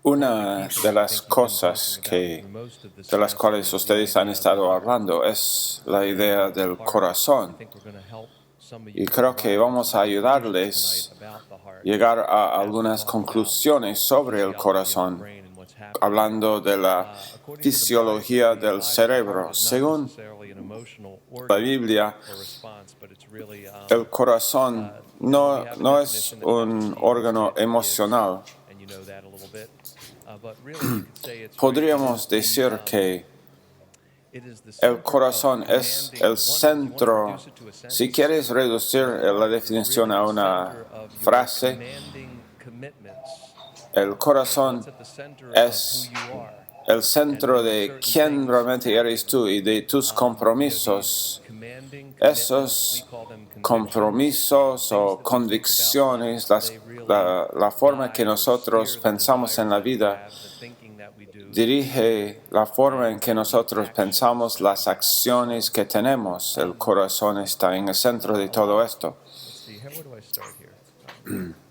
Una de las cosas de las cuales ustedes han estado hablando es la idea del corazón. Y creo que vamos a ayudarles a llegar a algunas conclusiones sobre el corazón, hablando de la fisiología del cerebro. Según la Biblia, el corazón no es un órgano emocional. Podríamos decir que el corazón es el centro. Si quieres reducir la definición a una frase, el corazón es el centro de quién realmente eres tú y de tus compromisos. Esos compromisos o convicciones, la forma que nosotros pensamos en la vida, dirige la forma en que nosotros pensamos las acciones que tenemos. El corazón está en el centro de todo esto.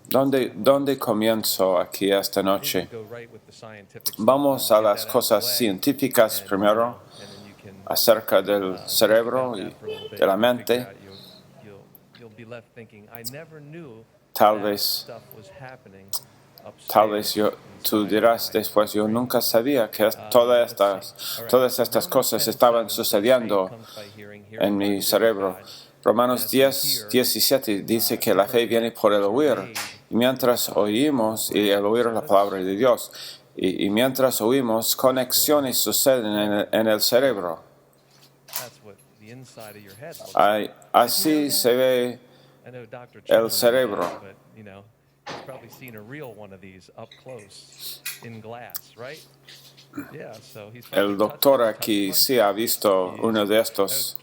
¿Dónde comienzo aquí esta noche? Vamos a las cosas científicas primero, acerca del cerebro y de la mente. Tal vez tú dirás después, yo nunca sabía que todas estas cosas estaban sucediendo en mi cerebro. Romanos 10:17 dice que la fe viene por el oír. Y mientras oímos, y el oír es la palabra de Dios, y mientras oímos, conexiones suceden en el cerebro. Así se ve el cerebro. El doctor aquí sí ha visto uno de estos.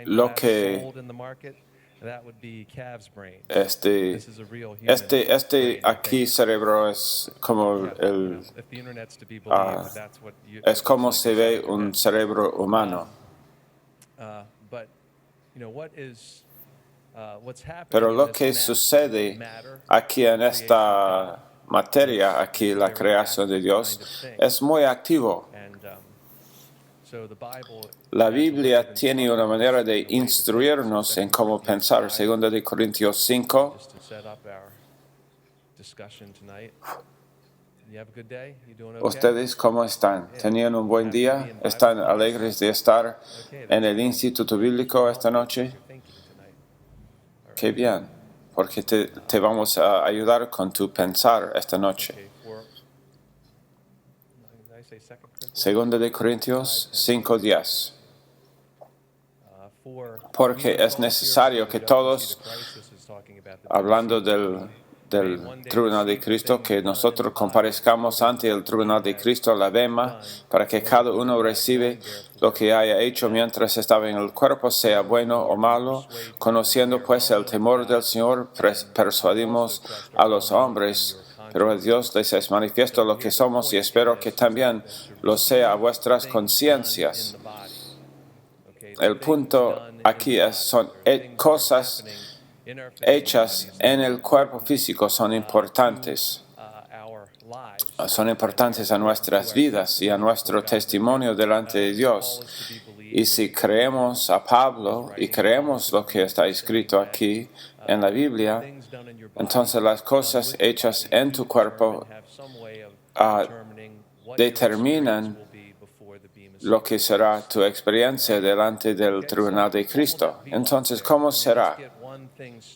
Lo que este aquí cerebro es como es como se ve un cerebro humano. Pero lo que sucede aquí en esta materia, aquí la creación de Dios, es muy activo. La Biblia tiene una manera de instruirnos en cómo pensar. 2 Corintios 5. ¿Ustedes cómo están? ¿Tenían un buen día? ¿Están alegres de estar en el Instituto Bíblico esta noche? Qué bien, porque te vamos a ayudar con tu pensar esta noche. 2 Corintios 5:10. Porque es necesario que todos, hablando del tribunal de Cristo, que nosotros comparezcamos ante el tribunal de Cristo, la bema, para que cada uno reciba lo que haya hecho mientras estaba en el cuerpo, sea bueno o malo. Conociendo pues el temor del Señor, persuadimos a los hombres, pero a Dios les es manifiesto lo que somos, y espero que también lo sea a vuestras conciencias. El punto aquí son cosas hechas en el cuerpo físico, son importantes. Son importantes a nuestras vidas y a nuestro testimonio delante de Dios. Y si creemos a Pablo y creemos lo que está escrito aquí en la Biblia, entonces las cosas hechas en tu cuerpo determinan lo que será tu experiencia delante del tribunal de Cristo. Entonces, ¿cómo será?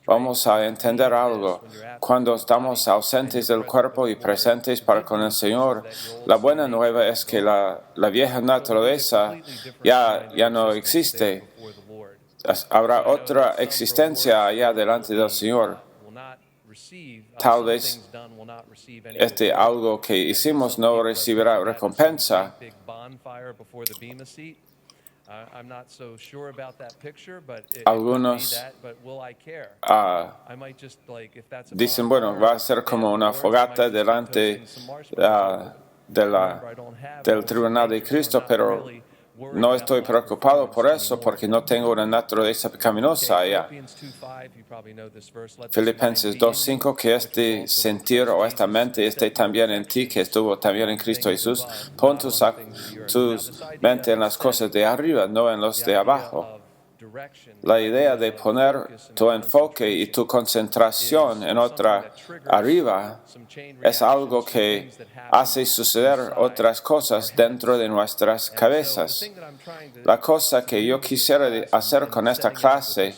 Vamos a entender algo. Cuando estamos ausentes del cuerpo y presentes para con el Señor, la buena nueva es que la vieja naturaleza ya no existe. Habrá otra existencia allá delante del Señor. Tal vez algo que hicimos no recibirá recompensa. Algunos dicen, bueno, va a ser como una fogata delante del tribunal de Cristo, pero no estoy preocupado por eso porque no tengo una naturaleza pecaminosa ya. Filipenses 2:5, que este sentir o esta mente esté también en ti, que estuvo también en Cristo Jesús. Pon tu mente en las cosas de arriba, no en los de abajo. La idea de poner tu enfoque y tu concentración en otra arriba es algo que hace suceder otras cosas dentro de nuestras cabezas. La cosa que yo quisiera hacer con esta clase,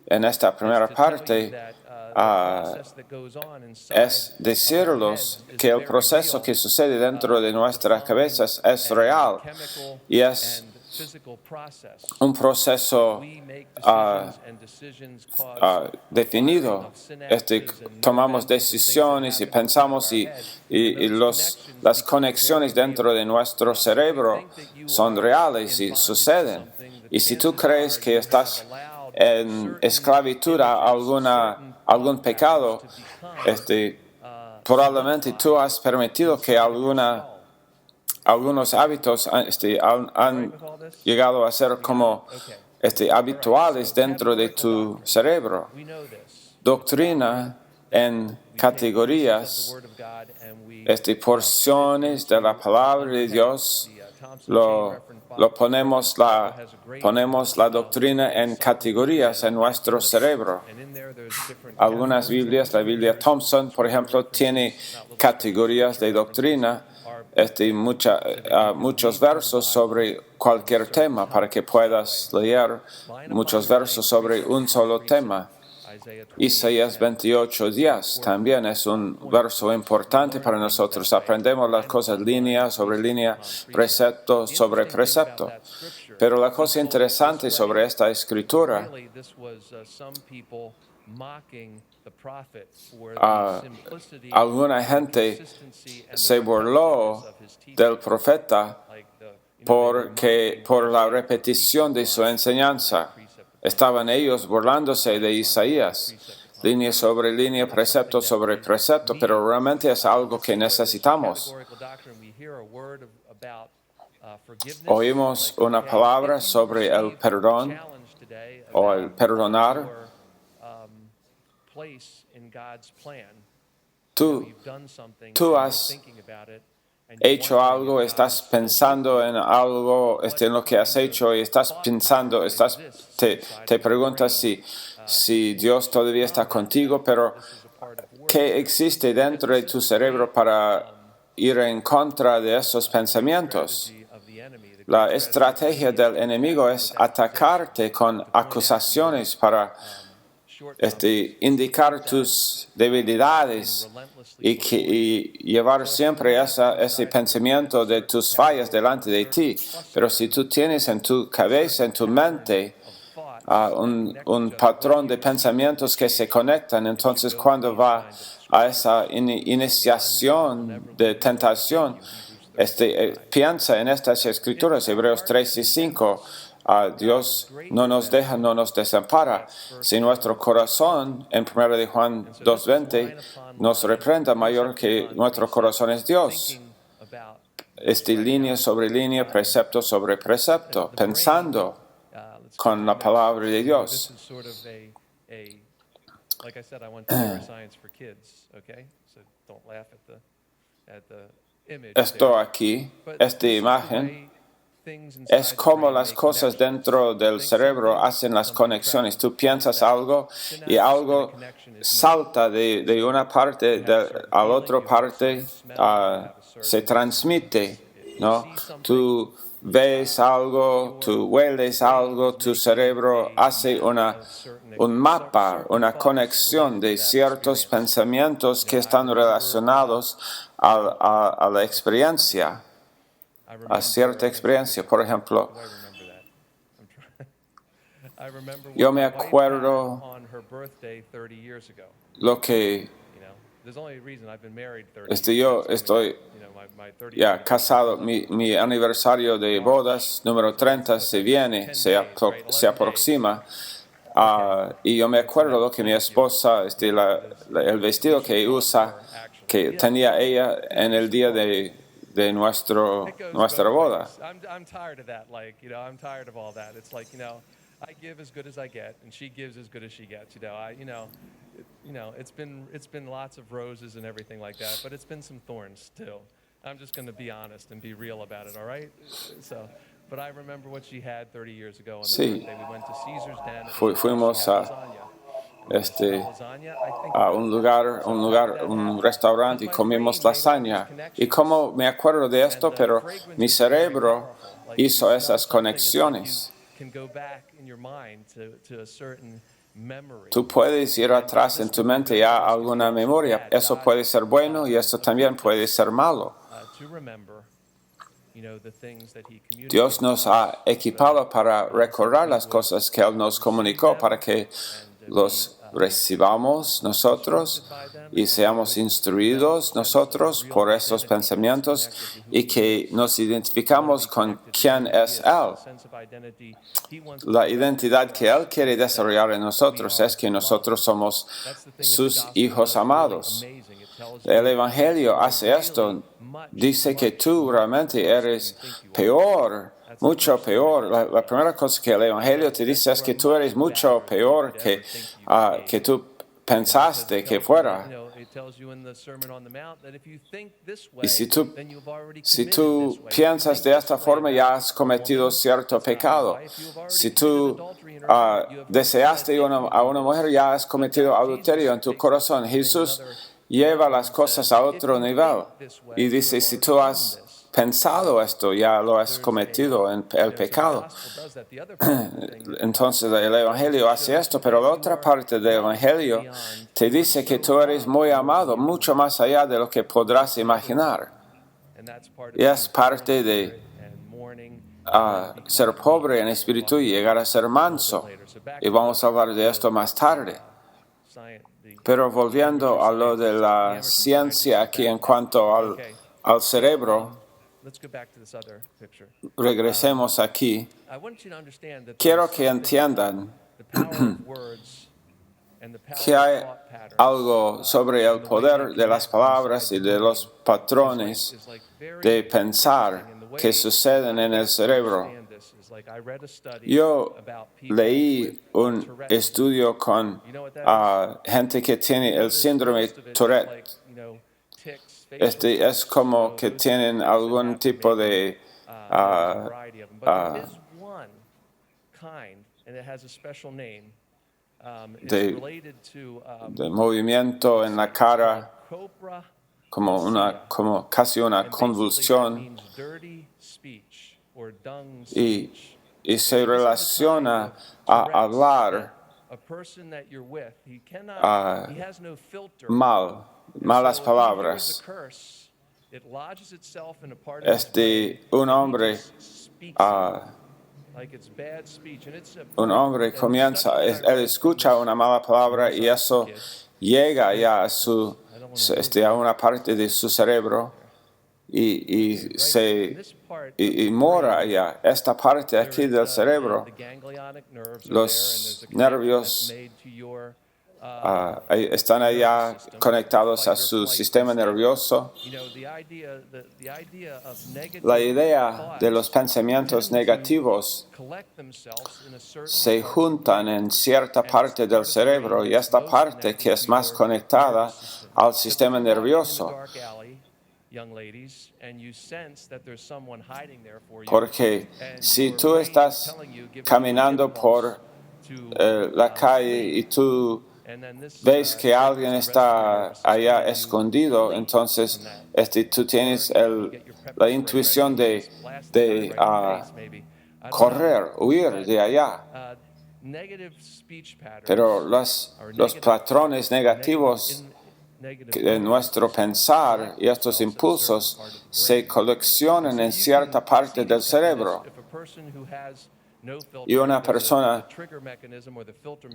en esta primera parte, es decirles que el proceso que sucede dentro de nuestras cabezas es real y es un proceso definido. Tomamos decisiones y pensamos y las conexiones dentro de nuestro cerebro son reales y suceden. Y si tú crees que estás en esclavitud a algún pecado, probablemente tú has permitido que algunos hábitos han llegado a ser como habituales dentro de tu cerebro. Doctrina en categorías, porciones de la palabra de Dios, ponemos la doctrina en categorías en nuestro cerebro. Algunas Biblias, la Biblia Thompson, por ejemplo, tiene categorías de doctrina, muchos versos sobre cualquier tema para que puedas leer muchos versos sobre un solo tema. Isaías 28:10 también es un verso importante para nosotros. Aprendemos las cosas línea sobre línea, precepto sobre precepto. Pero la cosa interesante sobre esta escritura, alguna gente se burló del profeta por la repetición de su enseñanza. Estaban ellos burlándose de Isaías, línea sobre línea, precepto sobre precepto, pero realmente es algo que necesitamos. Oímos una palabra sobre el perdón o el perdonar. Tú has hecho algo, estás pensando en algo, en lo que has hecho y estás pensando, te preguntas si Dios todavía está contigo, pero ¿qué existe dentro de tu cerebro para ir en contra de esos pensamientos? La estrategia del enemigo es atacarte con acusaciones para indicar tus debilidades y llevar siempre ese pensamiento de tus fallas delante de ti. Pero si tú tienes en tu cabeza, en tu mente, un patrón de pensamientos que se conectan, entonces cuando va a esa iniciación de tentación, piensa en estas escrituras, Hebreos 3:5, Dios no nos deja, no nos desampara. Si nuestro corazón, en 1 de Juan 2:20, nos reprenda, mayor que nuestro corazón es Dios. Línea sobre línea, precepto sobre precepto, pensando con la palabra de Dios. Esto aquí, esta imagen, es como las cosas dentro del cerebro hacen las conexiones. Tú piensas algo y algo salta de una parte a la otra parte, se transmite, ¿no? Tú ves algo, tú hueles algo, tu cerebro hace un mapa, una conexión de ciertos pensamientos que están relacionados a la experiencia, a cierta experiencia. Por ejemplo, yo me acuerdo lo que yo estoy ya casado, mi aniversario de bodas número 30 se aproxima, y yo me acuerdo lo que mi esposa, el vestido que tenía ella en el día de de nuestra boda. I'm tired of that. Like, I'm tired of all that. It's like, I give as good as I get, and she gives as good as she gets. It's been lots of roses and everything like that, but it's been some thorns too. I'm just going to be honest and be real about it, all right? So, but I remember what she had 30 years ago on the birthday. We went to Caesar's Den. Fuimos a un restaurante y comimos lasaña. Y como me acuerdo de esto, pero mi cerebro hizo esas conexiones. Tú puedes ir atrás en tu mente ya a alguna memoria. Eso puede ser bueno y eso también puede ser malo. Dios nos ha equipado para recordar las cosas que Él nos comunicó, para que los recibamos nosotros y seamos instruidos nosotros por esos pensamientos y que nos identificamos con quién es Él. La identidad que Él quiere desarrollar en nosotros es que nosotros somos sus hijos amados. El Evangelio hace esto. Dice que tú realmente eres peor, mucho peor. La primera cosa que el Evangelio te dice es que tú eres mucho peor que tú pensaste que fuera. Y si tú piensas de esta forma, ya has cometido cierto pecado. Si tú deseaste a una mujer, ya has cometido adulterio en tu corazón. Jesús lleva las cosas a otro nivel y dice, si tú has pensado esto, ya lo has cometido en el pecado. Entonces el Evangelio hace esto, pero la otra parte del Evangelio te dice que tú eres muy amado, mucho más allá de lo que podrás imaginar. Y es parte de ser pobre en espíritu y llegar a ser manso. Y vamos a hablar de esto más tarde. Pero volviendo a lo de la ciencia aquí en cuanto al cerebro, regresemos aquí. Quiero que entiendan que hay algo sobre el poder de las palabras y de los patrones de pensar que suceden en el cerebro. Yo leí un estudio con gente que tiene el síndrome Tourette. Es como que tienen algún tipo de movimiento en la cara, como casi una convulsión. Y se relaciona a hablar malas palabras. Un hombre comienza, él escucha una mala palabra y eso llega ya a una parte de su cerebro y mora ya esta parte aquí del cerebro. Los nervios están allá conectados a su sistema nervioso. La idea de los pensamientos negativos se juntan en cierta parte del cerebro y esta parte que es más conectada al sistema nervioso. Porque si tú estás caminando por la calle y tú ves que alguien está allá escondido, entonces tú tienes la intuición de correr, huir de allá. Pero los patrones negativos de nuestro pensar y estos impulsos se coleccionan en cierta parte del cerebro. Y una persona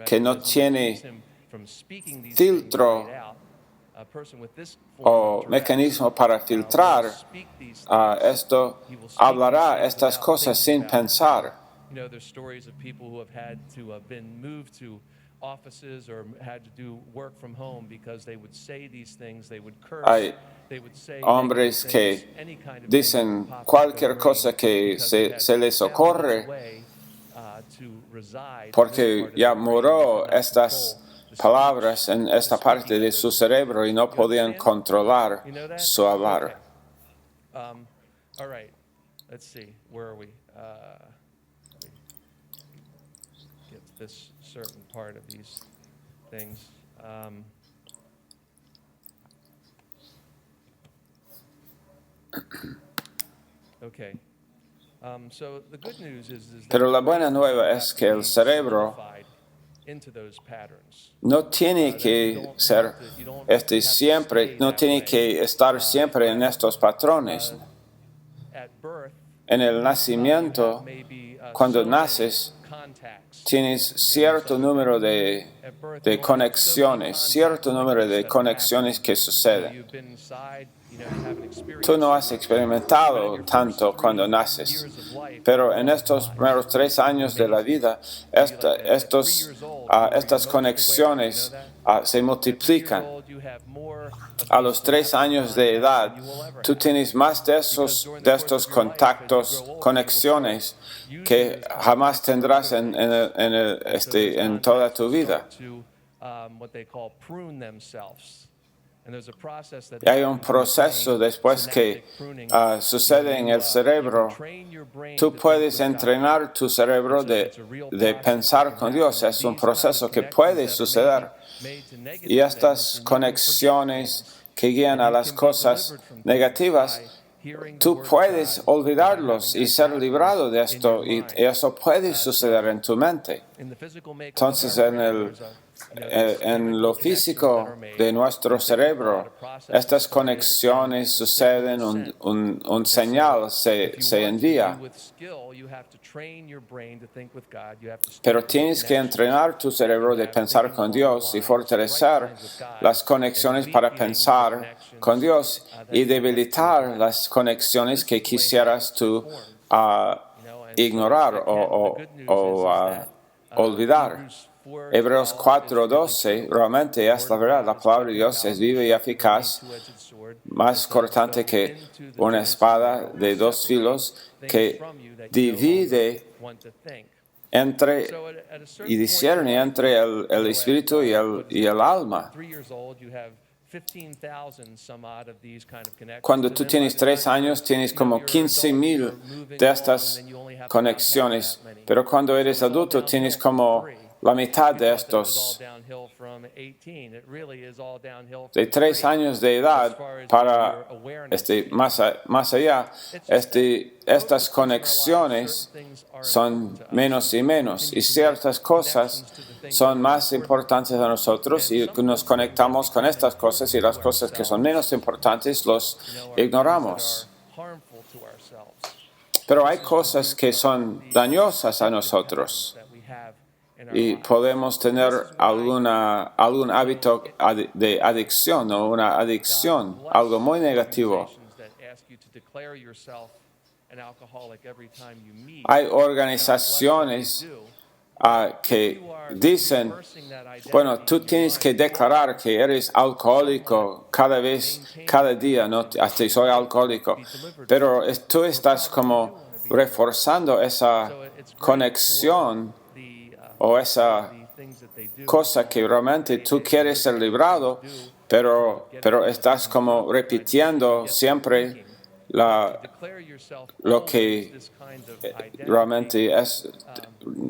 que no tiene filtro o mecanismo para filtrar esto, hablará estas cosas sin pensar. offices or had to do work from home because they would say these things, they would curse, Hay they would say hombres que dicen cualquier cosa que se les ocurre porque ya murió estas palabras en esta parte de su cerebro y no podían controlar su hablar. All right, let's see, where are we? Get this certain part of these things. Okay. So the good news is Pero la buena nueva es que el cerebro no tiene que ser siempre, no tiene que estar siempre en estos patrones. En el nacimiento, cuando naces, tienes cierto número de conexiones que suceden. Tú no has experimentado tanto cuando naces, pero en estos primeros 3 años de la vida, estas conexiones se multiplican. A los 3 años de edad, tú tienes más de estos contactos, conexiones que jamás tendrás en toda tu vida. Y hay un proceso después que sucede en el cerebro. Tú puedes entrenar tu cerebro de pensar con Dios. Es un proceso que puede suceder. Y estas conexiones que guían a las cosas negativas, tú puedes olvidarlos y ser librado de esto. Y eso puede suceder en tu mente. Entonces, en lo físico de nuestro cerebro, estas conexiones suceden, un señal se envía. Pero tienes que entrenar tu cerebro de pensar con Dios y fortalecer las conexiones para pensar con Dios y debilitar las conexiones que quisieras tú ignorar o olvidar. Hebreos 4:12 realmente es la verdad. La palabra de Dios es viva y eficaz, más cortante que una espada de 2 filos, que divide y discierne entre el espíritu y el alma. Cuando tú tienes 3 años, tienes como 15,000 de estas conexiones, pero cuando eres adulto, tienes como la mitad de estos. De 3 años de edad para más allá, estas conexiones son menos y menos, y ciertas cosas son más importantes a nosotros y nos conectamos con estas cosas, y las cosas que son menos importantes los ignoramos. Pero hay cosas que son dañosas a nosotros. Y podemos tener algún hábito de adicción o una adicción, algo muy negativo. Hay organizaciones que dicen, bueno, tú tienes que declarar que eres alcohólico cada día, no, hasta soy alcohólico. Pero tú estás como reforzando esa conexión o esa cosa que realmente tú quieres ser librado, pero estás como repitiendo siempre lo que realmente es.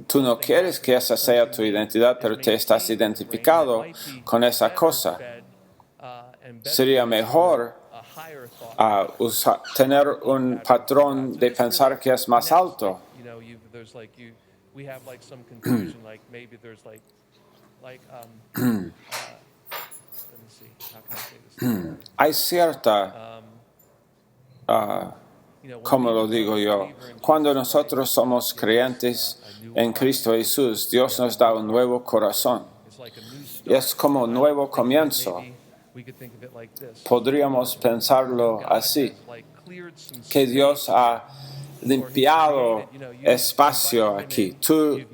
Tú no quieres que esa sea tu identidad, pero te estás identificado con esa cosa. Sería mejor tener un patrón de pensar que es más alto. We have some confusion, maybe there's let me see, how can I say this? Hay cierta, ¿cómo lo digo yo? Cuando nosotros somos creyentes en Cristo Jesús, Dios nos da un nuevo corazón. Y es como un nuevo comienzo. Podríamos pensarlo así, que Dios ha limpiado espacio aquí. Tú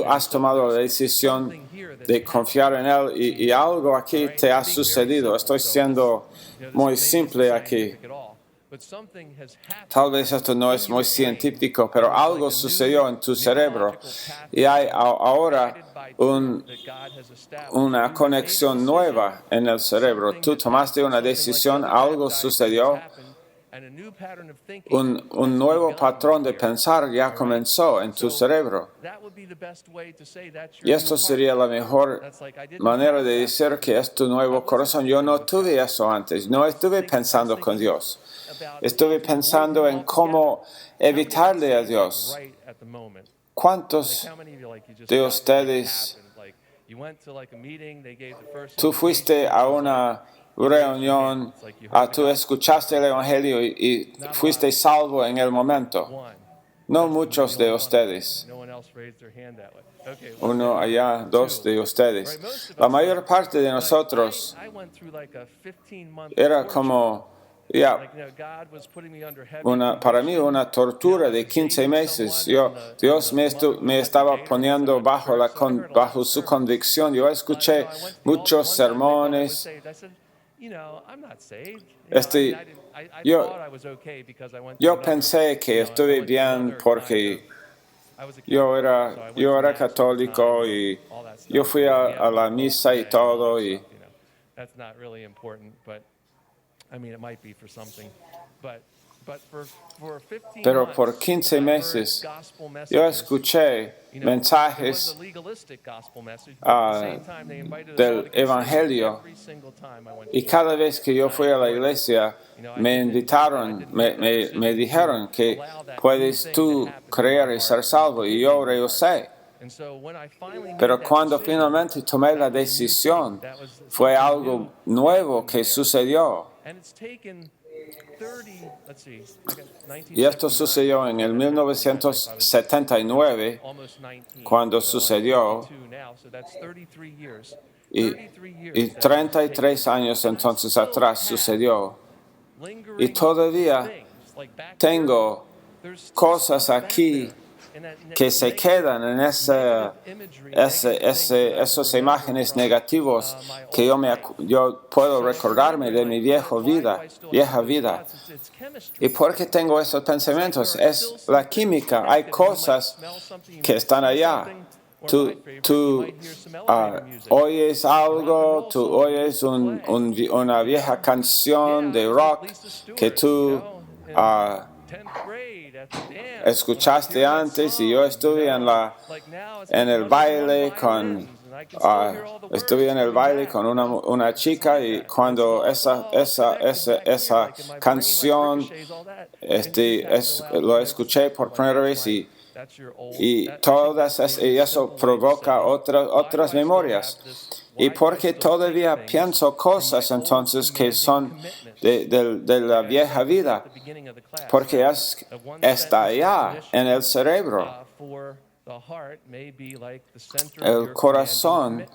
has tomado la decisión de confiar en Él y algo aquí te ha sucedido. Estoy siendo muy simple aquí. Tal vez esto no es muy científico, pero algo sucedió en tu cerebro y hay ahora una conexión nueva en el cerebro. Tú tomaste una decisión, algo sucedió, un nuevo patrón de pensar ya comenzó en tu cerebro. Y esto sería la mejor manera de decir que es tu nuevo corazón. Yo no tuve eso antes, no estuve pensando con Dios. Estuve pensando en cómo evitarle a Dios. ¿Cuántos de ustedes, tú fuiste a una reunión, tú escuchaste el Evangelio y fuiste salvo en el momento? No muchos de ustedes. Uno allá, dos de ustedes. La mayor parte de nosotros era como, para mí una tortura de 15 meses. Dios me estaba poniendo bajo su convicción. Yo escuché muchos sermones. Yo pensé que estuve bien porque yo era católico y yo fui a la misa y todo. Pero por 15 meses yo escuché mensajes del Evangelio y cada vez que yo fui a la iglesia me invitaron, me dijeron que puedes tú creer y ser salvo y yo rehusé. Pero cuando finalmente tomé la decisión, fue algo nuevo que sucedió. Y esto sucedió en el 1979, cuando sucedió, y 33 años entonces atrás sucedió. Y todavía tengo cosas aquí que se quedan en esas imágenes negativas que yo puedo recordarme de mi vieja vida. ¿Y por qué tengo esos pensamientos? Es la química. Hay cosas que están allá. Tú oyes algo, tú oyes una vieja canción de rock que tú escuchaste antes, y yo estuve en el baile con una chica, y cuando esa canción lo escuché por primera vez y eso provoca otras memorias. Y porque todavía pienso cosas entonces que son de la vieja vida, porque está allá en el cerebro. El corazón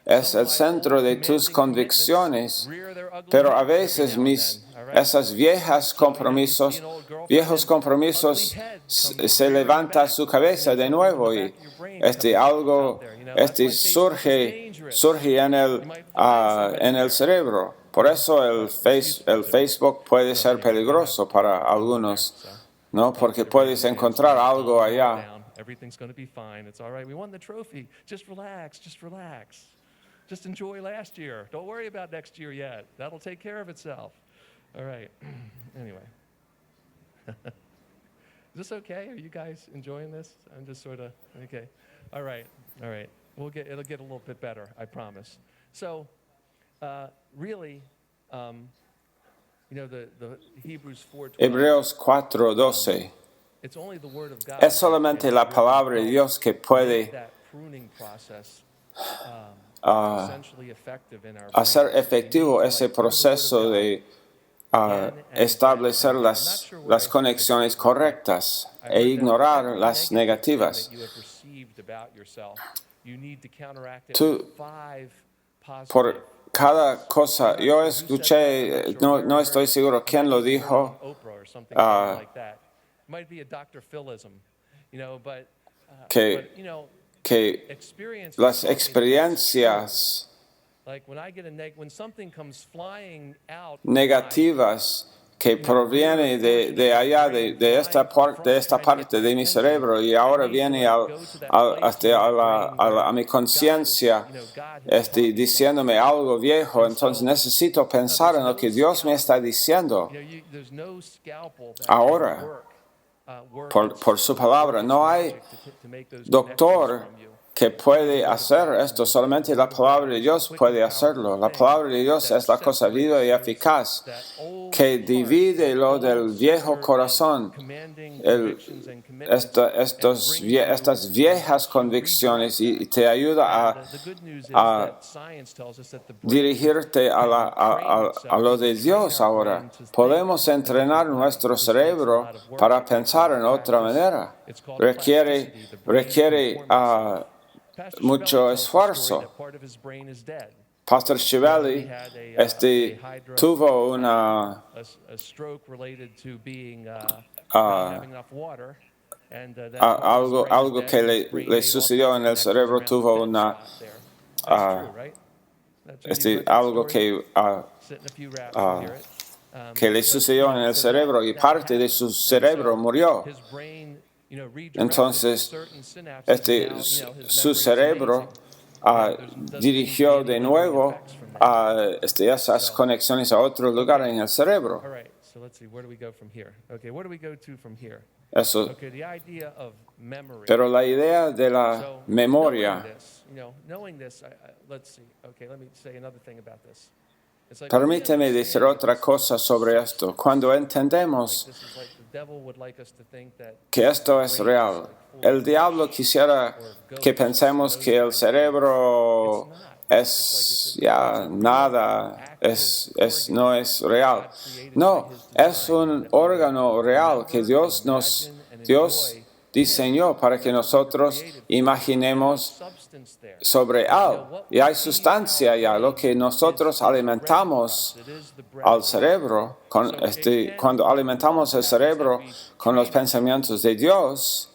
es el centro de tus convicciones, pero a veces esos viejos compromisos se levanta su cabeza de nuevo y surge en el cerebro. Por eso el Facebook puede ser peligroso para algunos, ¿no? Porque puedes encontrar algo allá. Everything's going to be fine. It's all right. We won the trophy. Just relax. Just relax. Just enjoy last year. Don't worry about next year yet. That'll take care of itself. All right. Anyway. Is this okay? Are you guys enjoying this? I'm just sort of, okay. All right. All right. It'll get a little bit better, I promise. So, really, the Hebrews 4:12. Hebreos 4:12. Es solamente la palabra de Dios que puede hacer efectivo ese proceso de establecer las conexiones correctas e ignorar las negativas. Por cada cosa, yo escuché, no estoy seguro quién lo dijo, might be a Dr. Philism, que, que experience las tell me that it's true. experiencias Like when something comes flying out of my negativas que proviene de allá, de esta parte de mi cerebro y ahora viene a mi conciencia diciéndome algo viejo, entonces necesito pensar en lo que Dios me está diciendo. there's no scalpel that Ahora, por su palabra, no hay to make those doctor connections from you. que puede hacer esto, solamente la palabra de Dios puede hacerlo. La palabra de Dios es la cosa viva y eficaz que divide lo del viejo corazón, estas viejas convicciones y te ayuda a dirigirte a lo de Dios ahora. Podemos entrenar nuestro cerebro para pensar en otra manera. Requiere mucho esfuerzo. Pastor Chiavelli tuvo una algo que le sucedió en el cerebro, tuvo algo que le sucedió en el cerebro y parte de su cerebro murió. Entonces, su cerebro dirigió de nuevo esas conexiones a otro lugar en el cerebro. Eso. Pero la idea de la memoria. Permíteme decir otra cosa sobre esto. Cuando entendemos que esto es real, el diablo quisiera que pensemos que el cerebro es ya nada, no es real. No, es un órgano real que Dios diseñó para que nosotros imaginemos sobre él. Y hay sustancia ya, lo que nosotros alimentamos al cerebro, cuando alimentamos el cerebro con los pensamientos de Dios,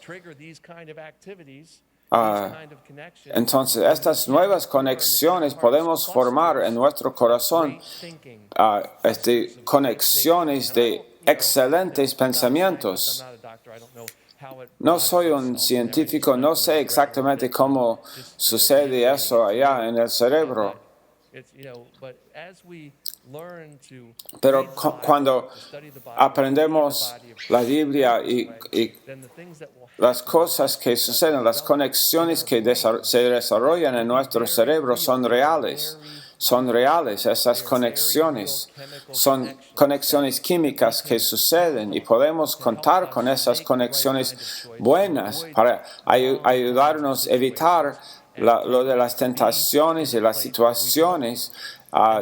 entonces estas nuevas conexiones podemos formar en nuestro corazón, conexiones de excelentes pensamientos. No soy un científico, no sé exactamente cómo sucede eso allá en el cerebro. Pero cuando aprendemos la Biblia y las cosas que suceden, las conexiones que se desarrollan en nuestro cerebro son reales. Son reales esas conexiones. Son conexiones químicas que suceden y podemos contar con esas conexiones buenas para ayudarnos a evitar lo de las tentaciones y las situaciones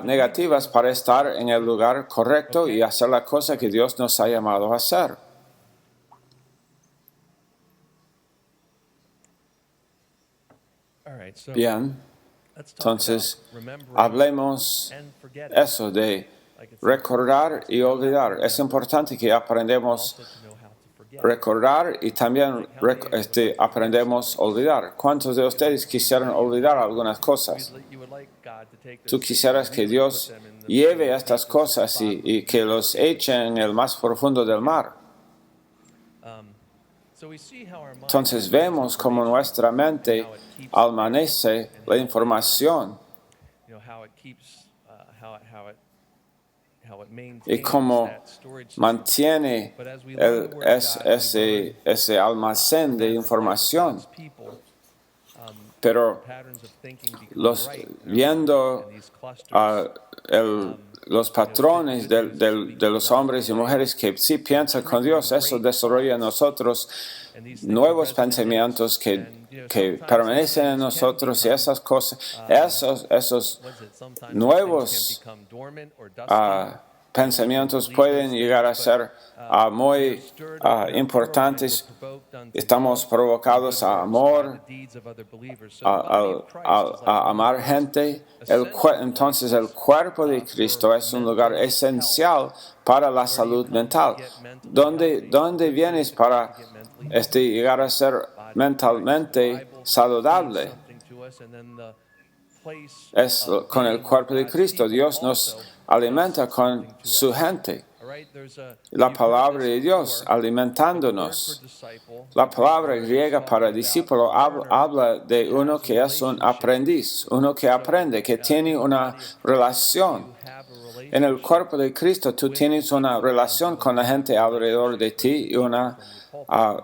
negativas para estar en el lugar correcto y hacer la cosa que Dios nos ha llamado a hacer. Bien, entonces hablemos eso de recordar y olvidar. Es importante que aprendamos recordar y también aprendemos a olvidar. ¿Cuántos de ustedes quisieran olvidar algunas cosas? Tú quisieras que Dios lleve estas cosas y que los eche en el más profundo del mar. Entonces vemos cómo nuestra mente almacenase la información y cómo mantiene ese almacén de información. Pero viendo los patrones de los hombres y mujeres que sí piensan con Dios, eso desarrolla en nosotros nuevos pensamientos que permanecen en nosotros y esas cosas, esos nuevos pensamientos pueden llegar a ser muy importantes. Estamos provocados a amor, a amar gente. Entonces el cuerpo de Cristo es un lugar esencial para la salud mental. ¿Dónde vienes para llegar a ser mentalmente saludable? Es con el cuerpo de Cristo. Dios nos alimenta con su gente. La palabra de Dios alimentándonos. La palabra griega para discípulo habla de uno que es un aprendiz, uno que aprende, que tiene una relación. En el cuerpo de Cristo tú tienes una relación con la gente alrededor de ti y una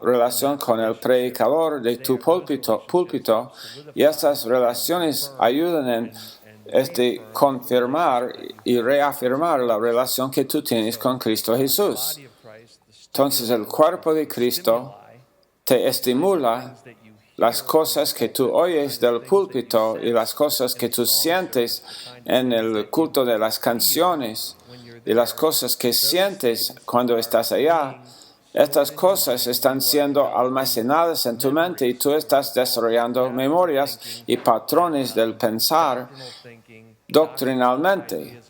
relación con el predicador de tu púlpito, y estas relaciones ayudan en confirmar y reafirmar la relación que tú tienes con Cristo Jesús. Entonces el cuerpo de Cristo te estimula las cosas que tú oyes del púlpito y las cosas que tú sientes en el culto de las canciones y las cosas que sientes cuando estás allá. Estas cosas están siendo almacenadas en tu mente y tú estás desarrollando memorias y patrones del pensar doctrinalmente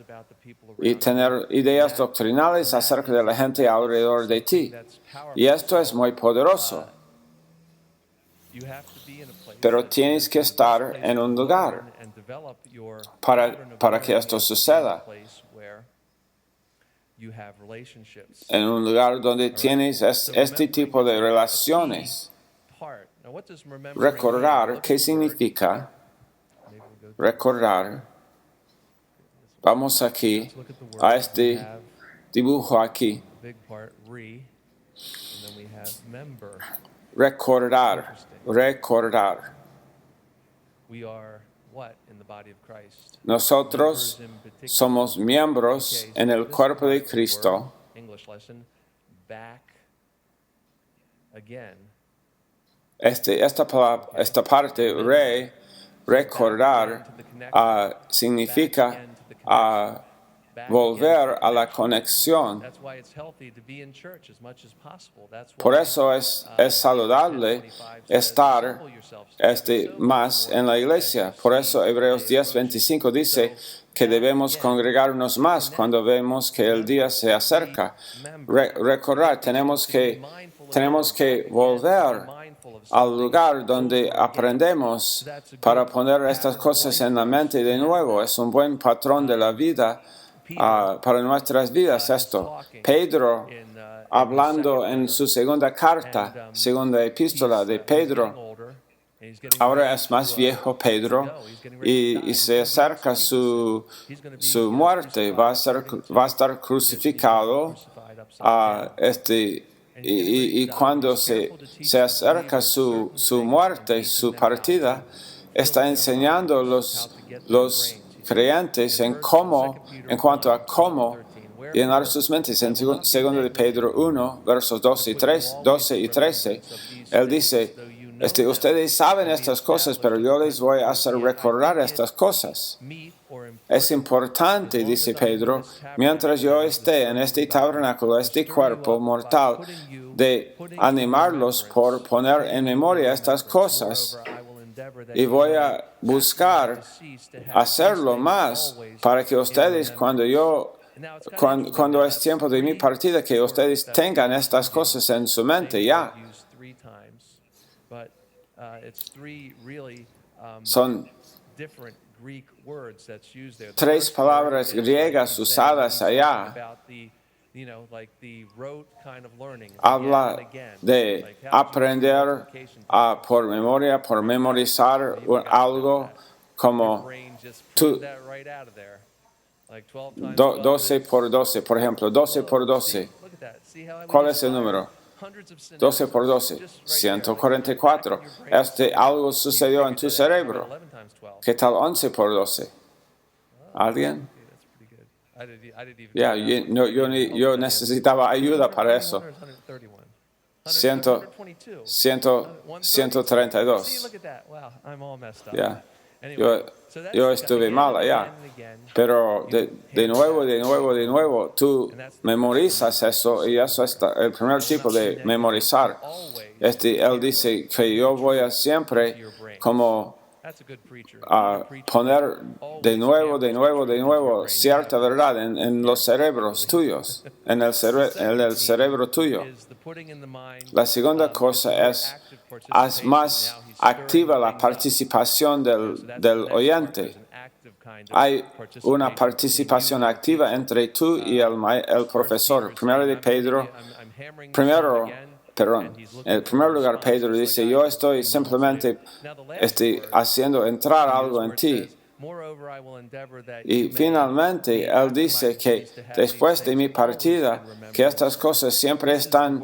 y tener ideas doctrinales acerca de la gente alrededor de ti. Y esto es muy poderoso. Pero tienes que estar en un lugar para que esto suceda. En un lugar donde tienes este tipo de relaciones. Recordar, ¿qué significa recordar? Vamos aquí a este dibujo aquí. Recordar. Nosotros somos miembros en el cuerpo de Cristo. Esta parte, recordar, significa volver a la conexión. Por eso es saludable estar más en la iglesia. Por eso Hebreos 10:25 dice que debemos congregarnos más cuando vemos que el día se acerca. Recordar, tenemos que volver al lugar donde aprendemos para poner estas cosas en la mente de nuevo. Es un buen patrón de la vida para nuestras vidas esto. Pedro, hablando en su segunda epístola de Pedro, ahora es más viejo Pedro y se acerca su muerte, va a estar crucificado. Y cuando se acerca su muerte, su partida, está enseñando los creyentes en cuanto a cómo llenar sus mentes. En 2 de Pedro 1, versos 12 y 13, él dice, ustedes saben estas cosas, pero yo les voy a hacer recordar estas cosas. Es importante, dice Pedro, mientras yo esté en este tabernáculo, este cuerpo mortal, de animarlos por poner en memoria estas cosas. Y voy a buscar hacerlo más para que ustedes, cuando es tiempo de mi partida, que ustedes tengan estas cosas en su mente ya. Son 3 palabras griegas usadas allá. Habla de aprender por memoria, por memorizar algo como 12 por 12, por ejemplo, 12 por 12. ¿Cuál es el número? 12 por 12, 144. Algo sucedió en tu cerebro. ¿Qué tal 11 por 12? ¿Alguien? Yo necesitaba ayuda para eso. 132. yo estuve mal allá. Pero de nuevo, tú memorizas eso y eso es el primer tipo de memorizar. Él dice que yo voy a siempre como poner de nuevo cierta verdad en los cerebros tuyos, en el cerebro tuyo. La segunda cosa es, haz más activa la participación del oyente. Hay una participación activa entre tú y el profesor. En primer lugar, Pedro dice, yo estoy simplemente haciendo entrar algo en ti. Y finalmente, él dice que después de mi partida, que estas cosas siempre están,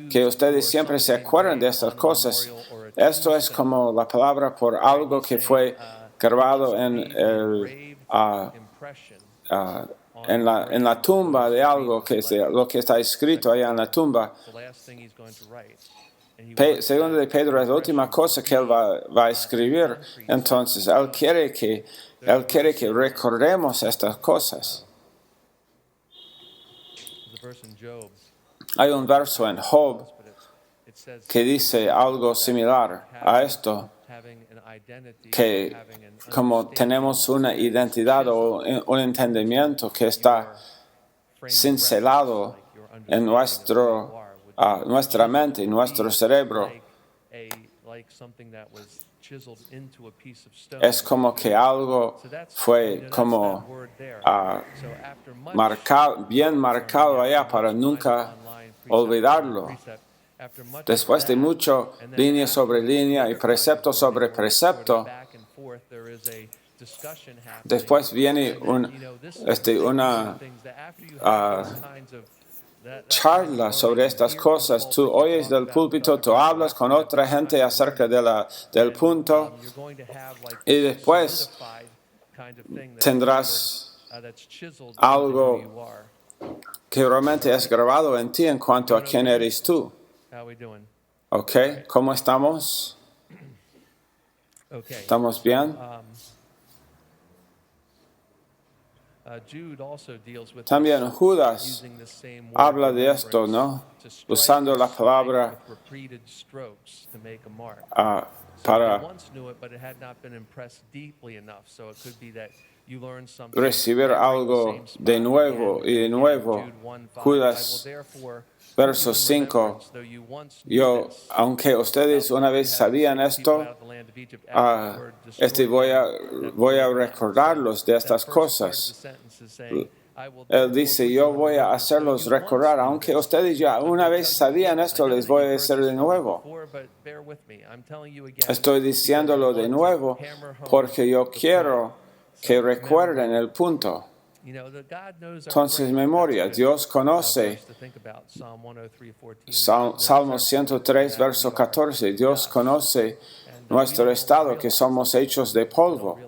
que ustedes siempre se acuerdan de estas cosas. Esto es como la palabra por algo que fue grabado en la tumba de algo, que es lo que está escrito allá en la tumba. Segundo de Pedro es la última cosa que él va a escribir. Entonces, él quiere que recordemos estas cosas. Hay un verso en Job que dice algo similar a esto, que como tenemos una identidad o un entendimiento que está cincelado en nuestra mente, nuestro cerebro, es como que algo fue como bien marcado allá para nunca olvidarlo. Después de mucho línea sobre línea y precepto sobre precepto, después viene una charla sobre estas cosas. Tú oyes del púlpito, tú hablas con otra gente acerca del punto y después tendrás algo que realmente es grabado en ti en cuanto a quién eres tú. ¿Ok? ¿Cómo estamos? ¿Estamos bien? También Judas habla de esto, ¿no? Usando la palabra para recibir algo de nuevo y de nuevo. Judas, verso 5, aunque ustedes una vez sabían esto, voy a recordarlos de estas cosas. Él dice, yo voy a hacerlos recordar, aunque ustedes ya una vez sabían esto, les voy a decir de nuevo. Estoy diciéndolo de nuevo porque yo quiero que recuerden el punto. Entonces, memoria. Dios conoce. Salmo 103, verso 14. Dios conoce nuestro estado, que somos hechos de polvo.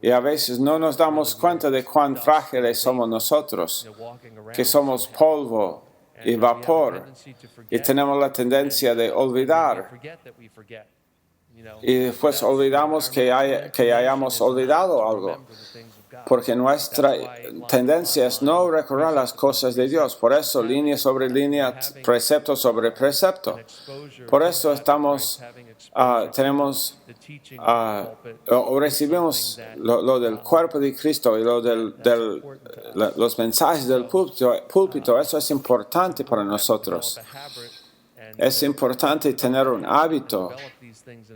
Y a veces no nos damos cuenta de cuán frágiles somos nosotros, que somos polvo y vapor. Y tenemos la tendencia de olvidar. Y después olvidamos que hayamos olvidado algo. Porque nuestra tendencia es no recordar las cosas de Dios. Por eso, línea sobre línea, precepto sobre precepto. Por eso recibimos lo del cuerpo de Cristo y los mensajes del púlpito. Eso es importante para nosotros. Es importante tener un hábito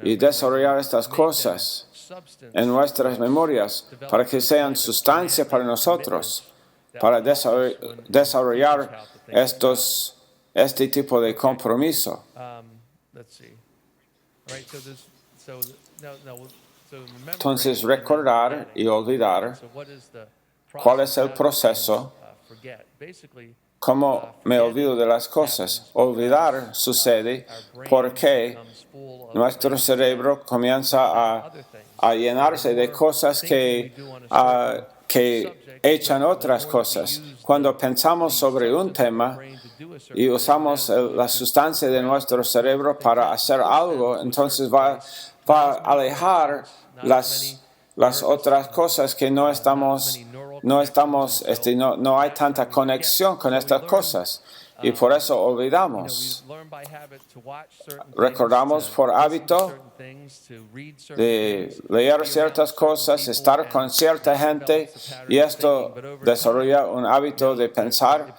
y desarrollar estas cosas en nuestras memorias para que sean sustancia para nosotros, para desarrollar este tipo de compromiso. Entonces, recordar y olvidar. ¿Cuál es el proceso? ¿Cómo me olvido de las cosas? Olvidar sucede porque nuestro cerebro comienza a llenarse de cosas que echan otras cosas. Cuando pensamos sobre un tema y usamos la sustancia de nuestro cerebro para hacer algo, entonces va a alejar las otras cosas que no hay tanta conexión con estas cosas. Y por eso olvidamos. Recordamos por hábito de leer ciertas cosas, estar con cierta gente, y esto desarrolla un hábito de pensar,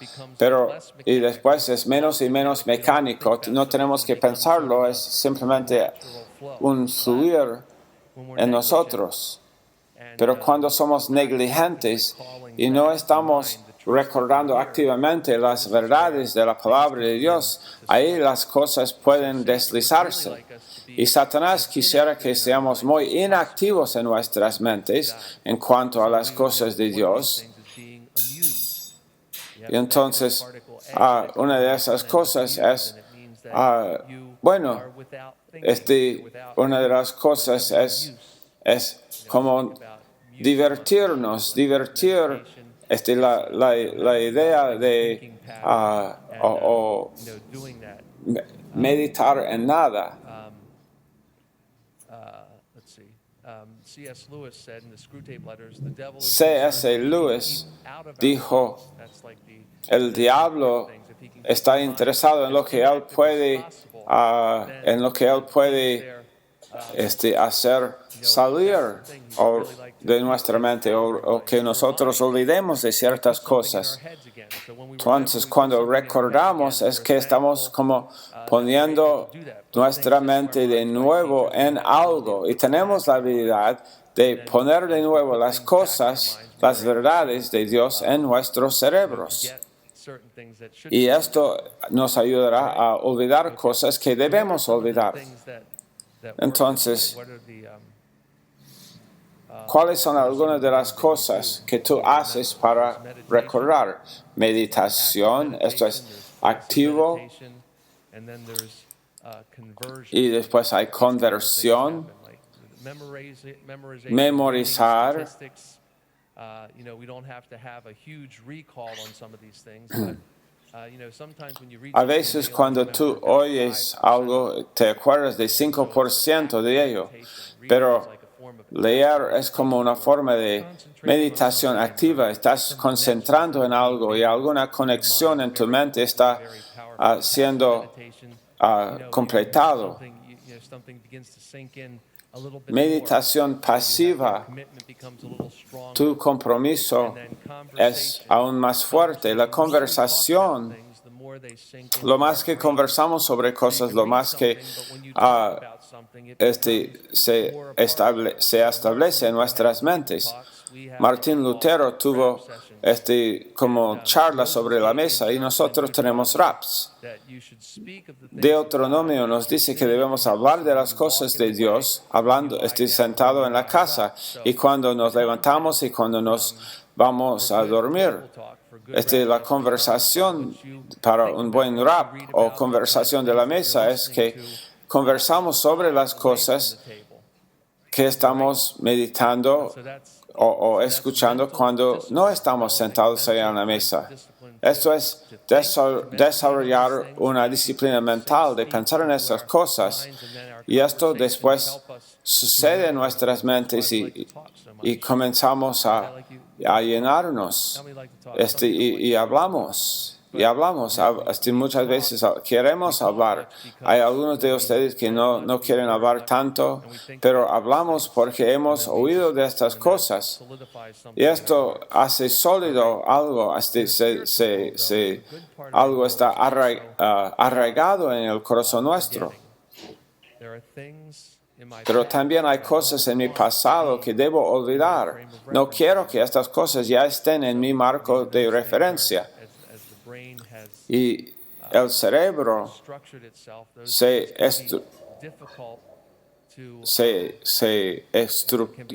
y después es menos y menos mecánico. No tenemos que pensarlo, es simplemente un fluir en nosotros. Pero cuando somos negligentes y no estamos recordando activamente las verdades de la palabra de Dios, ahí las cosas pueden deslizarse. Y Satanás quisiera que seamos muy inactivos en nuestras mentes en cuanto a las cosas de Dios. Y entonces, una de esas cosas es, una de las cosas es como divertir la idea de meditar en nada. C.S. Lewis dijo, el diablo está interesado en lo que él puede hacer salir de nuestra mente, o que nosotros olvidemos de ciertas cosas. Entonces, cuando recordamos, es que estamos como poniendo nuestra mente de nuevo en algo, y tenemos la habilidad de poner de nuevo las cosas, las verdades de Dios en nuestros cerebros. Y esto nos ayudará a olvidar cosas que debemos olvidar. Entonces, ¿cuáles son algunas de las cosas que tú haces para recordar? Meditación, esto es activo. Y después hay conversión, memorizar. A veces cuando tú oyes algo, te acuerdas de 5% de ello, pero leer es como una forma de meditación activa. Estás concentrando en algo y alguna conexión en tu mente está siendo completado. Meditación pasiva, tu compromiso es aún más fuerte. La conversación, lo más que conversamos sobre cosas, lo más que se establece en nuestras mentes. Martín Lutero tuvo como charla sobre la mesa, y nosotros tenemos raps. Deuteronomio nos dice que debemos hablar de las cosas de Dios, sentado en la casa, y cuando nos levantamos y cuando nos vamos a dormir. La conversación para un buen rap o conversación de la mesa es que conversamos sobre las cosas que estamos meditando o escuchando cuando no estamos sentados ahí en la mesa. Esto es desarrollar una disciplina mental de pensar en estas cosas, y esto después sucede en nuestras mentes y comenzamos a llenarnos y hablamos. Y hablamos, muchas veces queremos hablar. Hay algunos de ustedes que no quieren hablar tanto, pero hablamos porque hemos oído de estas cosas. Y esto hace sólido algo, algo está arraigado en el corazón nuestro. Pero también hay cosas en mi pasado que debo olvidar. No quiero que estas cosas ya estén en mi marco de referencia. Y el cerebro,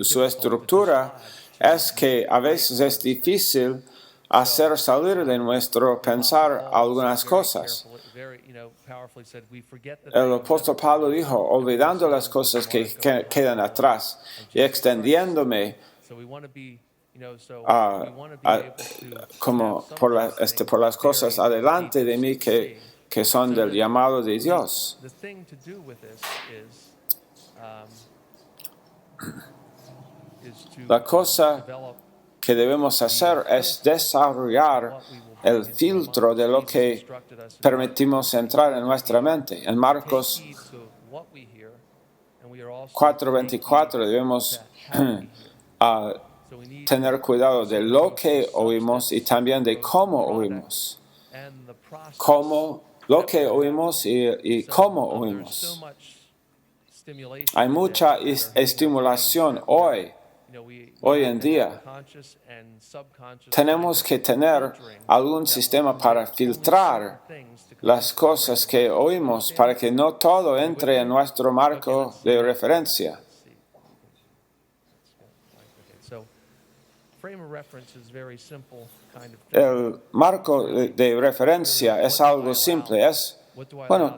su estructura es que a veces es difícil hacer salir de nuestro pensar algunas cosas. El apóstol Pablo dijo, olvidando las cosas que quedan atrás y extendiéndome como por las cosas adelante de mí que son del llamado de Dios. La cosa que debemos hacer es desarrollar el filtro de lo que permitimos entrar en nuestra mente. En Marcos 4:24 debemos tener cuidado de lo que oímos y también de cómo oímos. Lo que oímos y cómo oímos. Hay mucha estimulación hoy en día. Tenemos que tener algún sistema para filtrar las cosas que oímos para que no todo entre en nuestro marco de referencia. El marco de referencia es algo simple.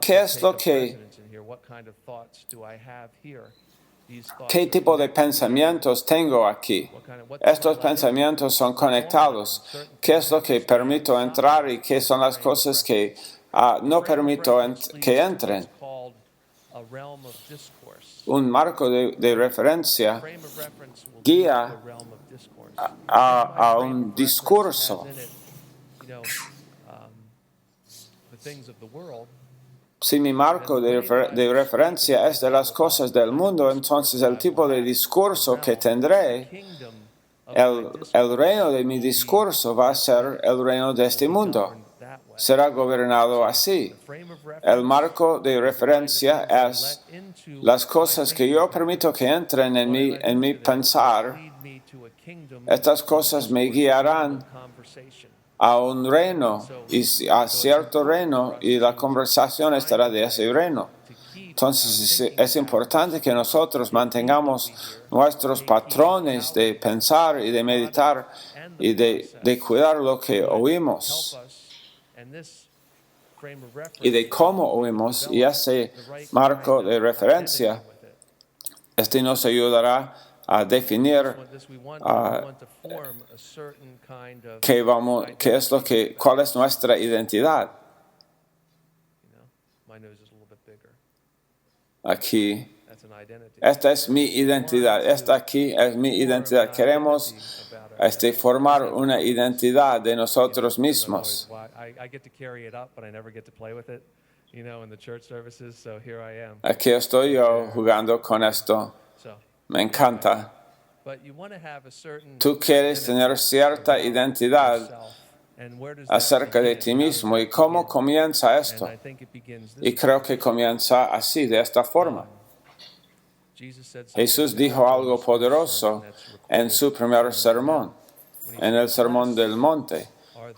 ¿Qué es lo que... ¿Qué tipo de pensamientos tengo aquí? Estos pensamientos son conectados. ¿Qué es lo que permito entrar y qué son las cosas que no permito que entren? Un marco de referencia guía a un discurso. Si mi marco de referencia es de las cosas del mundo, entonces el tipo de discurso que tendré, el reino de mi discurso va a ser el reino de este mundo. Será gobernado así. El marco de referencia es las cosas que yo permito que entren en mi pensar. Estas cosas me guiarán a un reino y a cierto reino y la conversación estará de ese reino. Entonces es importante que nosotros mantengamos nuestros patrones de pensar y de meditar y de cuidar lo que oímos y de cómo oímos, y ese marco de referencia nos ayudará a definir cuál es nuestra identidad. Aquí, esta es mi identidad. Esta aquí es mi identidad. Queremos formar una identidad de nosotros mismos. Aquí estoy yo jugando con esto. Me encanta. Tú quieres tener cierta identidad acerca de ti mismo. ¿Y cómo comienza esto? Y creo que comienza así, de esta forma. Jesús dijo algo poderoso en su primer sermón, en el Sermón del Monte.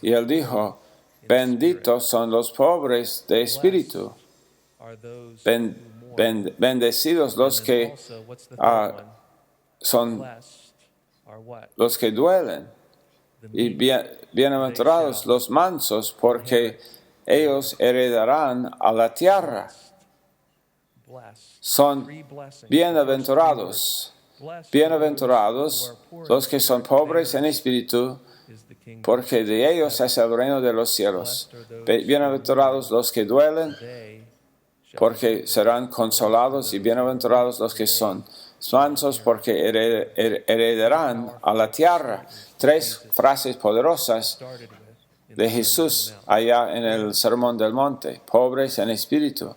Y él dijo, benditos son los pobres de espíritu. Bendecidos los que son los que duelen. Y bienaventurados los mansos, porque ellos heredarán a la tierra. Son bienaventurados los que son pobres en espíritu, porque de ellos es el reino de los cielos. Bienaventurados los que duelen, porque serán consolados, y bienaventurados los que son mansos, porque heredarán a la tierra. 3 frases poderosas de Jesús allá en el Sermón del Monte. Pobres en espíritu.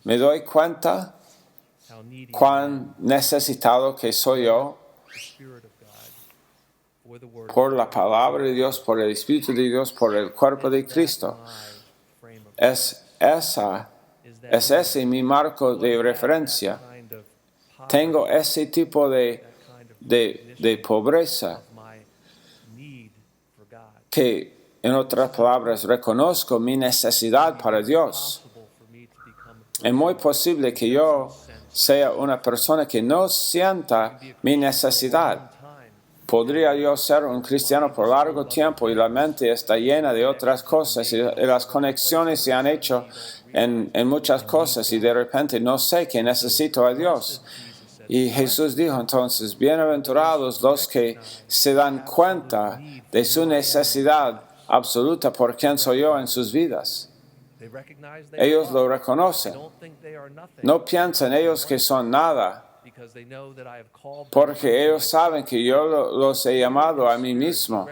Me doy cuenta cuán necesitado que soy yo por la palabra de Dios, por el Espíritu de Dios, por el cuerpo de Cristo. Es ese mi marco de referencia. Tengo ese tipo de pobreza que, en otras palabras, reconozco mi necesidad para Dios. Es muy posible que yo sea una persona que no sienta mi necesidad. Podría yo ser un cristiano por largo tiempo y la mente está llena de otras cosas y las conexiones se han hecho en muchas cosas y de repente no sé que necesito a Dios. Y Jesús dijo entonces, bienaventurados los que se dan cuenta de su necesidad absoluta por quién soy yo en sus vidas. Ellos lo reconocen. No piensan ellos que son nada. because they know that I have called them porque unto ellos myself. saben que yo los he llamado a mí mismo,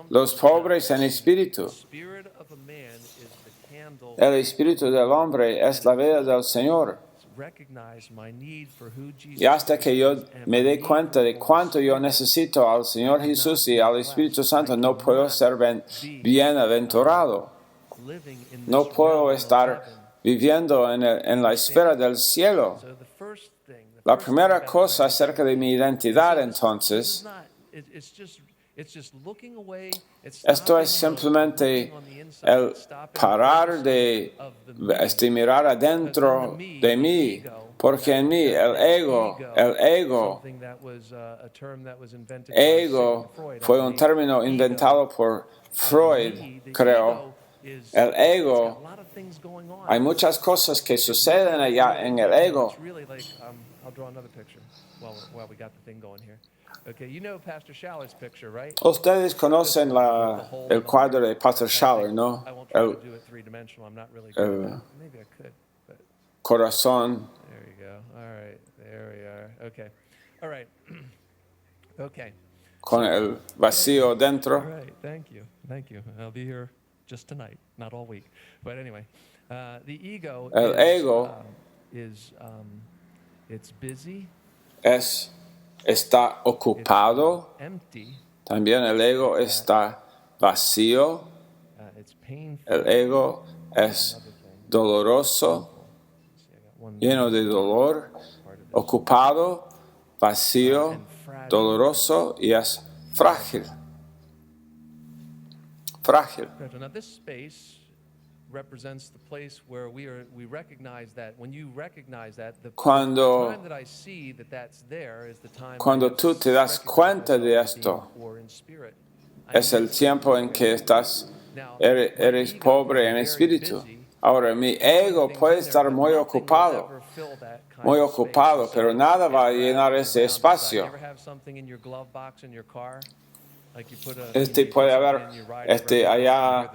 los pobres en espíritu. The spirit of a man is the candle. El espíritu del hombre es la vida del Señor. Recognize my need for who Jesus Y hasta que yo is and me my dé need cuenta for de the cuánto yo Holy necesito al Señor Jesús y al Espíritu Santo, no puedo ser bienaventurado. Spirit, living in No this puedo realm of estar heaven. viviendo en la esfera del cielo. So the first thing La about primera my cosa identity acerca de mi identidad, is entonces, it's just looking away. It's esto es stopping, simplemente looking on the inside, el stopping parar de of the me. mirar adentro de mí, porque en mí el ego, Something that was a term that was invented by ego Sigmund Freud, I fue un believe. término Ego, inventado por Freud, the creo. ego is, El it's got ego, a lot of things going on. hay muchas cosas que suceden allá en el ego. It's really like, I'll draw another picture while we got the thing going here. Okay, you know Pastor Schaller's picture, right? Ustedes conocen el cuadro de Pastor Schaller, ¿no? I won't try El to do it three-dimensional. I'm not really good at that. Maybe I could, but corazón there you go. All right, there we are. Okay, all right. Okay, con el vacío all dentro. right. Thank you. I'll be here just tonight, not all week. But anyway, the ego El ego is it's busy, está ocupado. empty, También el ego está vacío. it's painful. El ego es doloroso, See, I got one lleno de dolor, part of this. ocupado, vacío, doloroso y es frágil. Frágil. Now this space represents the place where we recognize that when you recognize that the Cuando time that I see that that's there is the time Cuando tú te das cuenta de esto, poor in spirit. es el tiempo en que eres pobre en espíritu. Ahora, mi ego puede estar muy ocupado, pero nada va a llenar ese espacio. Puede haber allá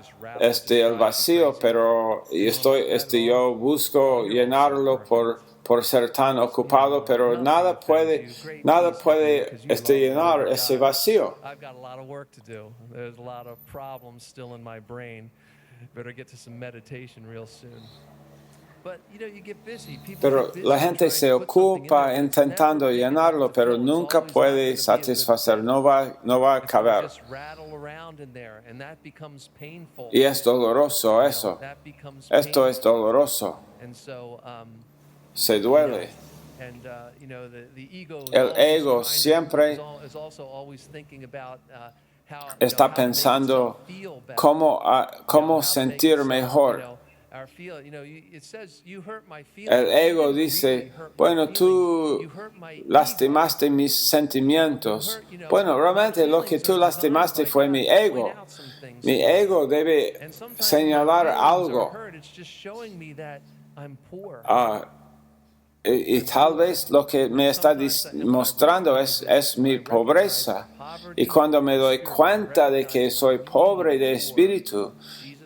el vacío, pero yo busco llenarlo por ser tan ocupado, pero nada puede llenar ese vacío. I've got a lot of work to do. There's a lot of problems still in my brain. Better get to some meditation real soon. But you get busy. People Pero get busy la gente trying se to put something in there ocupa that's intentando never big enough llenarlo, to pero fill. It's nunca always not puede gonna be a good satisfacer, fit. no va a And so caber. just rattle around in there, and that becomes painful. Y es doloroso eso. That becomes Esto es painful. doloroso. And so, Se duele. and the ego is El always ego trying to- siempre is also always thinking about how está how to make pensando itself feel better. cómo How to sentir make itself, mejor. our feel, it says you hurt my feelings. El ego You didn't dice, really hurt my bueno, feelings. tú You hurt my ego. lastimaste mis sentimientos. Bueno, realmente lo que tú lastimaste fue mi ego. Mi ego debe And sometimes señalar my feelings are algo. hurt. It's just showing me that I'm poor. Y tal vez lo que me está mostrando es mi pobreza. Y cuando me doy cuenta de que soy pobre de espíritu,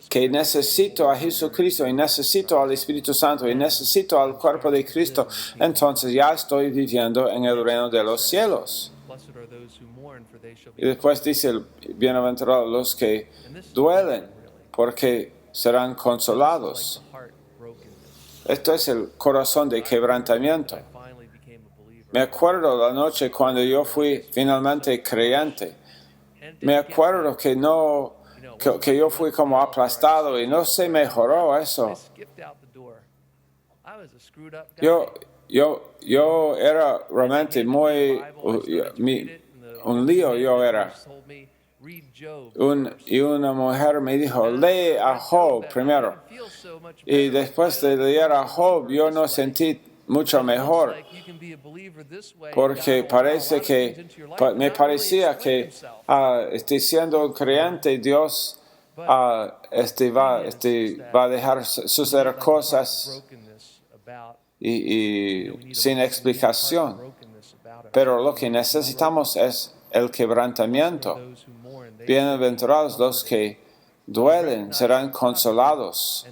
que necesito a Jesucristo y necesito al Espíritu Santo y necesito al cuerpo de Cristo, entonces ya estoy viviendo en el reino de los cielos. Blessed are those who mourn, for they shall be Y después dice, bienaventurados los que duelen, porque serán consolados. like the heart brokenness. Esto es el corazón de quebrantamiento. I finally became a believer. Me acuerdo la noche cuando yo fui finalmente creyente. And Me didn't get acuerdo que yo fui como aplastado y no se mejoró I eso. skipped out the door. I was a screwed up guy. Yo era realmente muy un lío. Yo era. Y una mujer me dijo, lee a Job primero. Y después de leer a Job, yo no sentí mucho mejor, porque me parecía que siendo un creyente, Dios va a dejar suceder cosas y sin explicación. Pero lo que necesitamos es el quebrantamiento. Bienaventurados los que duelen, serán consolados.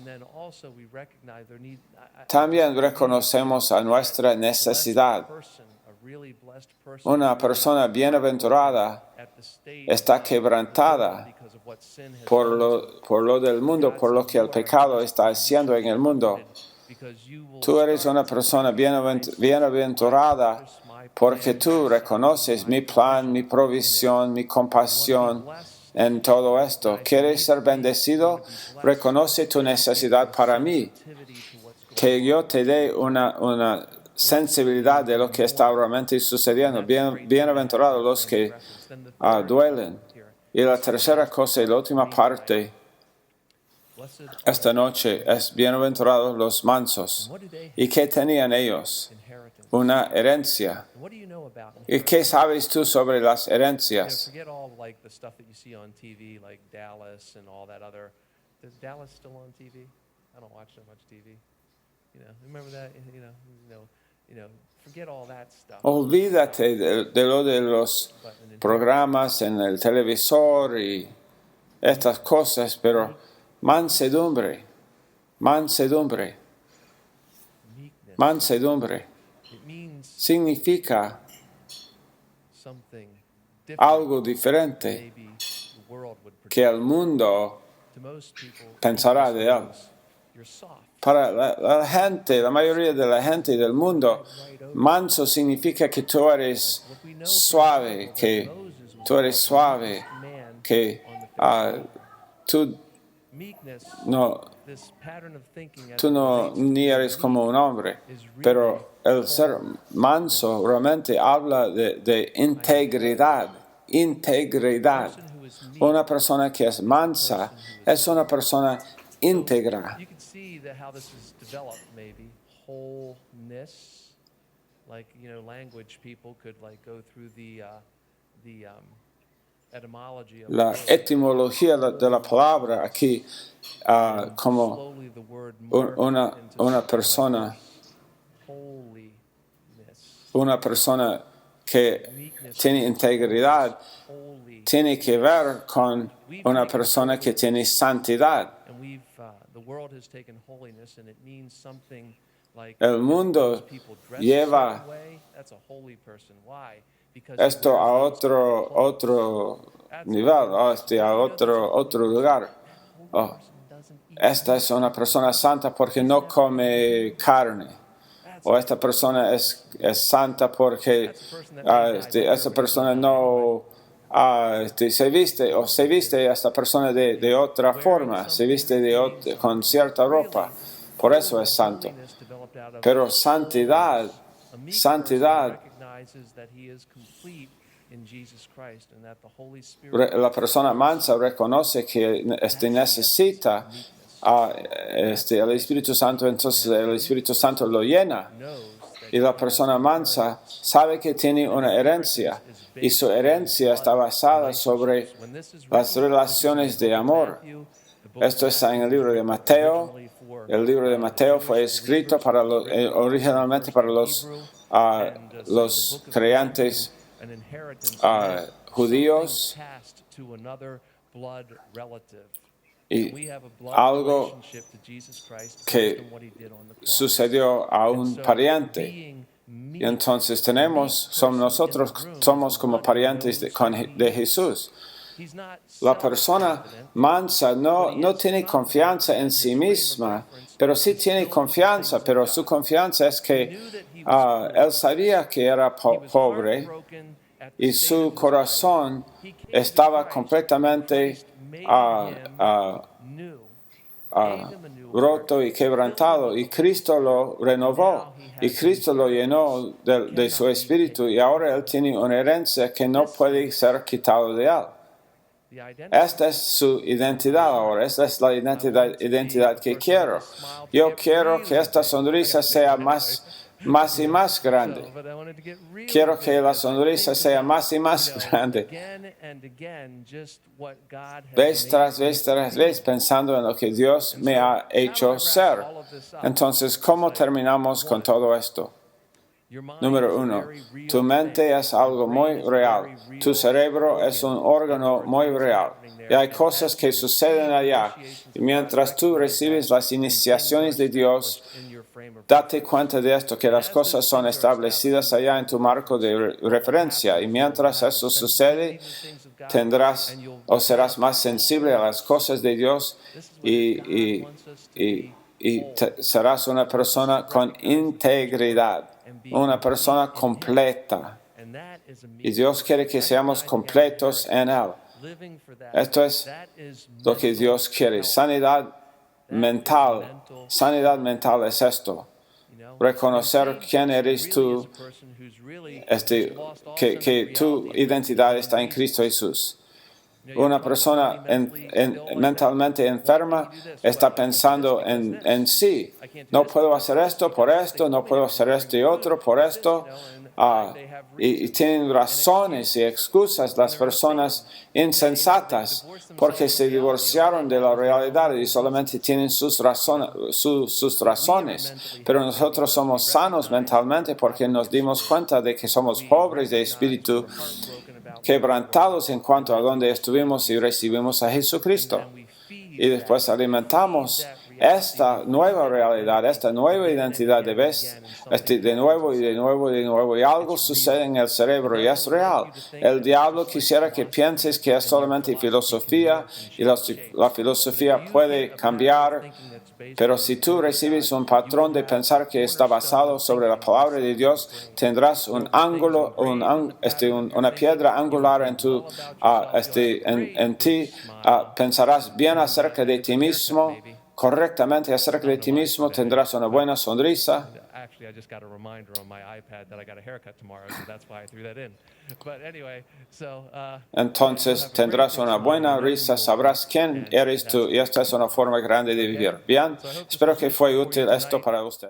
También reconocemos a nuestra necesidad Una persona bienaventurada está quebrantada por lo del mundo, por lo que el pecado está haciendo en el mundo. Tú eres una persona bienaventurada porque tú reconoces mi plan, mi provisión, mi compasión en todo esto. ¿Quieres ser bendecido? Reconoce tu necesidad para mí. Que yo te dé una sensibilidad de lo que está realmente sucediendo. Bienaventurados los que duelen. Y la tercera cosa y la última parte esta noche es bienaventurados los mansos. ¿Y qué tenían ellos? Una herencia. ¿Y qué sabes tú sobre las herencias? Olvídate de lo de los programas en el televisor y estas cosas, pero mansedumbre significa algo diferente que el mundo pensará de él. Para la gente, la mayoría de la gente del mundo, manso significa que tú eres suave, que tú no ni eres como un hombre. Pero el ser manso realmente habla de integridad. Una persona que es mansa es una persona íntegra. How this is developed, maybe wholeness, like language people could go through the etymology of la etimología de la palabra aquí como una persona que tiene integridad tiene que ver con una persona que tiene santidad. El mundo lleva esto a otro nivel, a otro lugar. Esta es una persona santa porque no come carne. O esta persona es santa porque esta persona no se viste esta persona de otra forma, se viste con cierta ropa, por eso es santo. Pero santidad, la persona mansa reconoce que necesita el Espíritu Santo, entonces el Espíritu Santo lo llena. Y la persona mansa sabe que tiene una herencia. Y su herencia está basada sobre las relaciones de amor. Esto está en el libro de Mateo. El libro de Mateo fue escrito originalmente para los creyentes judíos. Y algo que sucedió a un pariente. Y entonces nosotros somos como parientes de Jesús. La persona mansa no tiene confianza en sí misma, pero sí tiene confianza, pero su confianza es que él sabía que era pobre y su corazón estaba completamente roto y quebrantado, y Cristo lo renovó, y Cristo lo llenó de su espíritu, y ahora él tiene una herencia que no puede ser quitado de él. Esta es su identidad ahora, esta es la identidad que quiero. Yo quiero que esta sonrisa sea más y más grande. Quiero que la sonrisa sea más y más grande. Vez tras vez pensando en lo que Dios me ha hecho ser. Entonces, ¿cómo terminamos con todo esto? Número 1, tu mente es algo muy real. Tu cerebro es un órgano muy real. Y hay cosas que suceden allá. Y mientras tú recibes las iniciaciones de Dios, Date cuenta de esto, que las cosas son establecidas allá en tu marco de referencia, y mientras eso sucede, tendrás o serás más sensible a las cosas de Dios y serás una persona con integridad, una persona completa. Y Dios quiere que seamos completos en Él. Esto es lo que Dios quiere. Sanidad mental. Sanidad mental es esto. Reconocer quién eres tú, que tu identidad está en Cristo Jesús. Una persona mentalmente enferma está pensando en sí. No puedo hacer esto por esto, no puedo hacer esto y otro por esto. Y tienen razones y excusas las personas insensatas porque se divorciaron de la realidad y solamente tienen sus razones. Pero nosotros somos sanos mentalmente porque nos dimos cuenta de que somos pobres de espíritu, quebrantados en cuanto a donde estuvimos y recibimos a Jesucristo. Y después alimentamos esta nueva realidad, esta nueva identidad de nuevo y de nuevo y de nuevo. Y algo sucede en el cerebro y es real. El diablo quisiera que pienses que es solamente filosofía y la filosofía puede cambiar. Pero si tú recibes un patrón de pensar que está basado sobre la palabra de Dios, tendrás un ángulo, una piedra angular en ti. Pensarás bien acerca de ti mismo, correctamente acerca de ti mismo, tendrás una buena sonrisa. Actually, I just got a reminder on my iPad that I got a haircut tomorrow, so that's why I threw that in. But anyway, entonces tendrás una buena risa, sabrás quién eres tú y esta es una forma grande de vivir. Bien, espero que fue útil esto para usted.